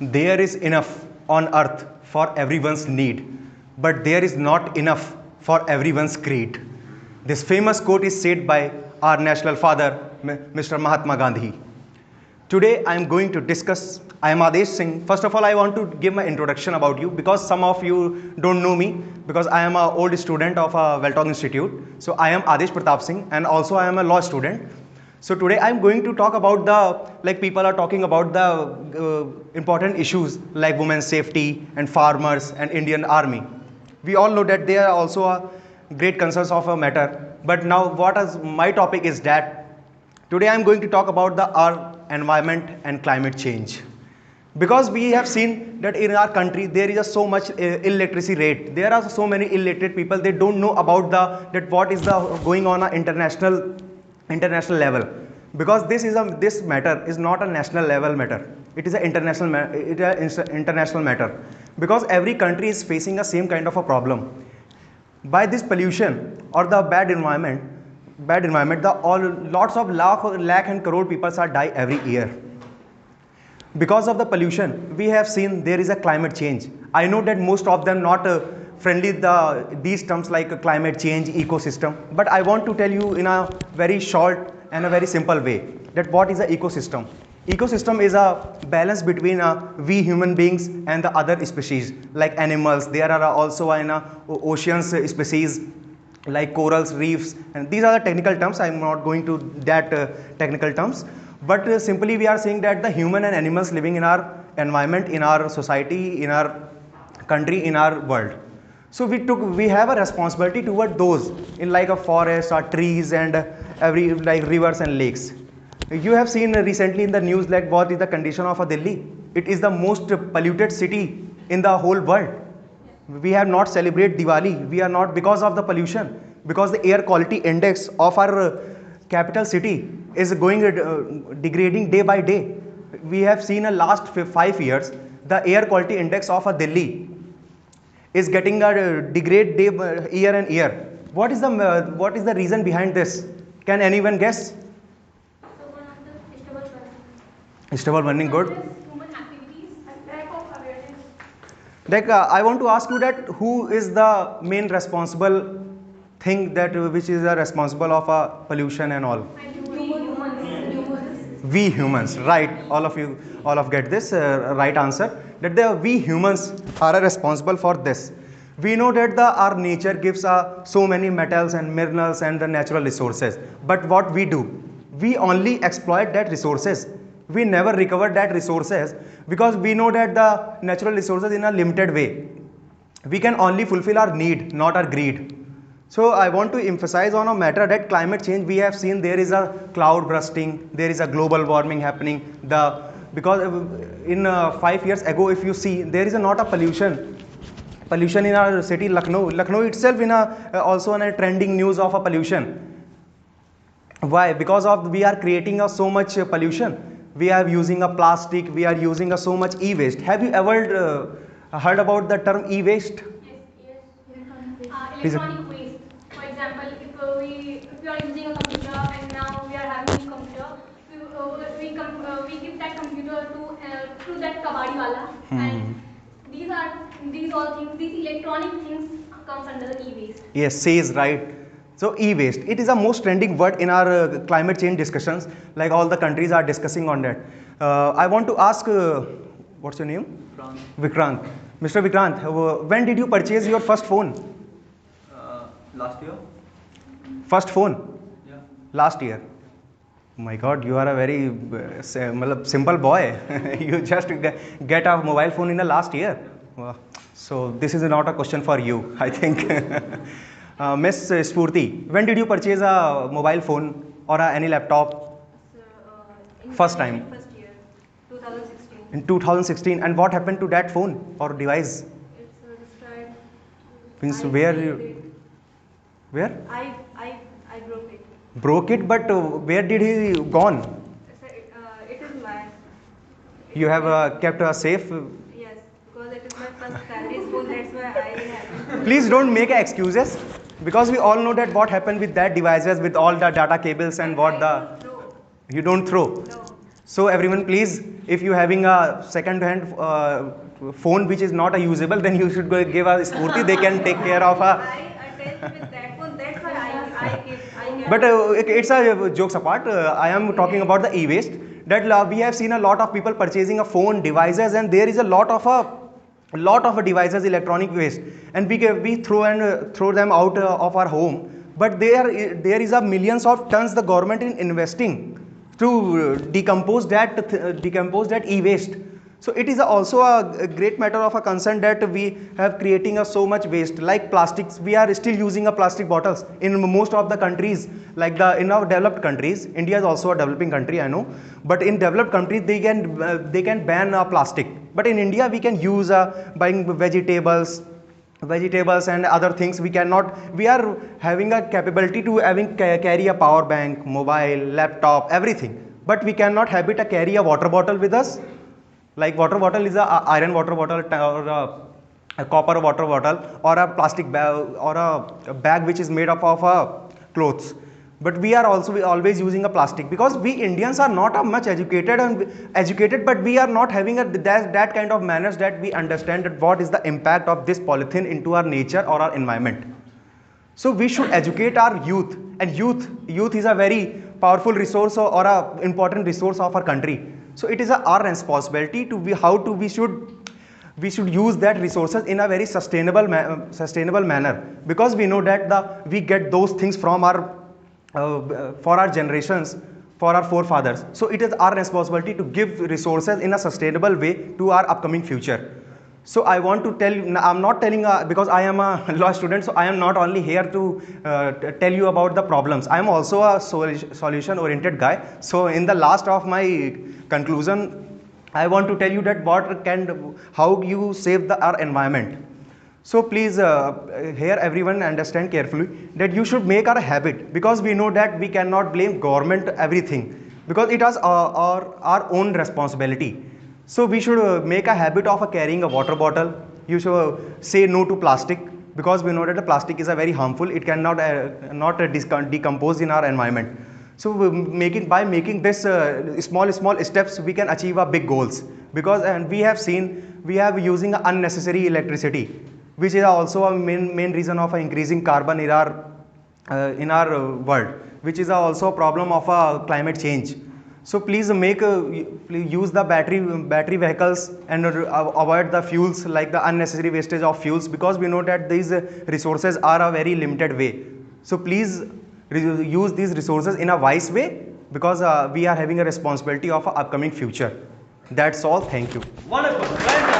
There is enough on earth for everyone's need, but there is not enough for everyone's greed. This famous quote is said by our national father, Mr. Mahatma Gandhi. Today I am going to discuss, I am Adesh Singh. First of all, I want to give my introduction about you because some of you don't know me because I am an old student of a Welltalk Institute. So I am Adesh Pratap Singh and also I am a law student. So today I am going to talk about like people are talking about the important issues like women's safety and farmers and Indian army. We all know that they are also a great concerns of a matter. But now what is my topic is that today I am going to talk about our environment and climate change. Because we have seen that in our country there is so much illiteracy rate. There are so many illiterate people. They don't know about that what is going on at international level. Because this matter is not a national level matter. It is an international matter. Because every country is facing the same kind of a problem. By this pollution or the bad environment, lots of lakh and crore people are die every year. Because of the pollution, we have seen there is a climate change. I know that most of them not friendly these terms like climate change, ecosystem. But I want to tell you in a very short and a very simple way that what is an ecosystem. Ecosystem is a balance between we human beings and the other species like animals. There are also in oceans species like corals, reefs, and these are the technical terms. I am not going to that technical terms. But simply we are saying that the human and animals living in our environment, in our society, in our country, in our world. So we have a responsibility toward those in like a forest or trees and every like rivers and lakes. You have seen recently in the news like what is the condition of Delhi. It is the most polluted city in the whole world. We have not celebrated Diwali. We are not because of the pollution. Because the air quality index of our capital city is going degrading day by day. We have seen in last 5 years the air quality index of Delhi is getting a degrade day year and year. What is the reason behind this? Can anyone guess? So one of the stubble burning. Stubble burning, good. Human activities and lack of awareness. Like I want to ask you that who is the main responsible thing that which is responsible of pollution and all? Humans. We humans, right? All of get this right answer that we humans are responsible for this. We know that our nature gives so many metals and minerals and the natural resources. But what we do, we only exploit that resources. We never recover that resources because we know that the natural resources in a limited way. We can only fulfill our need, not our greed. So I want to emphasize on a matter that climate change, we have seen there is a cloud bursting, there is a global warming happening. Because in 5 years ago, if you see, there is not a pollution in our city Lucknow. Lucknow itself also in a trending news of a pollution. Why? Because we are creating so much pollution. We are using a plastic. We are using so much e-waste. Have you ever heard about the term e-waste? Yes. Electronic waste. For example, if we are using a computer and now we are having a computer, we give that computer to that kabadi wala, and these electronic things comes under the e-waste. Yes, says right. So e-waste, it is the most trending word in our climate change discussions. Like all the countries are discussing on that. I want to ask, what's your name? Vikrant. Mr. Vikrant, when did you purchase your first phone? Last year. First phone? Yeah. Last year. Oh my God, you are a very simple boy. You just get a mobile phone in the last year. Wow. So this is not a question for you, I think. Miss Spurti, when did you purchase a mobile phone or any laptop? First time. First year, 2016. In 2016. And what happened to that phone or device? It's destroyed. Means I where? I broke it. Broke it, but where did he gone? So it is mine. You have kept safe? Yes, because it is my first salary phone. That's why I have. Please don't make excuses because we all know that what happened with that devices with all the data cables and what I don't know. you don't throw. No. So everyone please, if you having a second hand phone which is not a usable, then you should go give a Spurti. They can take care of a. I attached with that one. That's why I get. But it's a jokes apart. I am talking about the e-waste. That we have seen a lot of people purchasing a phone devices, and there is a lot of devices, electronic waste, and we throw them out of our home. But there is a millions of tons the government is investing to decompose that e-waste. So it is also a great matter of a concern that we have creating a so much waste. Like plastics, we are still using a plastic bottles in most of the countries. Like in our developed countries, India is also a developing country, I know. But in developed countries, they can ban plastic. But in India, we can use buying vegetables and other things. We are having a capability to carry a power bank, mobile, laptop, everything. But we cannot have it to carry a water bottle with us. Like water bottle is a iron water bottle or a copper water bottle, or a plastic bag, or a bag which is made up of clothes. But we are also always using a plastic, because we Indians are not much educated, but we are not having that kind of manners that we understand that what is the impact of this polythene into our nature or our environment. So we should educate our youth, and youth is a very powerful resource or a important resource of our country. So it is our responsibility we should use that resources in a very sustainable manner, because we know that we get those things from for our generations, for our forefathers. So it is our responsibility to give resources in a sustainable way to our upcoming future. So I want to tell you, I'm not telling because I am a law student, so I am not only here to tell you about the problems. I am also a solution oriented guy. So in the last of my conclusion, I want to tell you that how you save our environment. So please here everyone understand carefully that you should make our habit, because we know that we cannot blame government everything, because it is our own responsibility. So we should make a habit of carrying a water bottle. You should say no to plastic, because we know that the plastic is a very harmful. It cannot not decompose in our environment. So by making this small steps, we can achieve our big goals. Because we have using unnecessary electricity, which is also a main reason of increasing carbon in our world, which is also a problem of climate change. So please please use the battery vehicles and avoid the fuels, like the unnecessary wastage of fuels, because we know that these resources are a very limited way. So please use these resources in a wise way, because we are having a responsibility of our upcoming future. That's all. Thank you. Wonderful. Well done.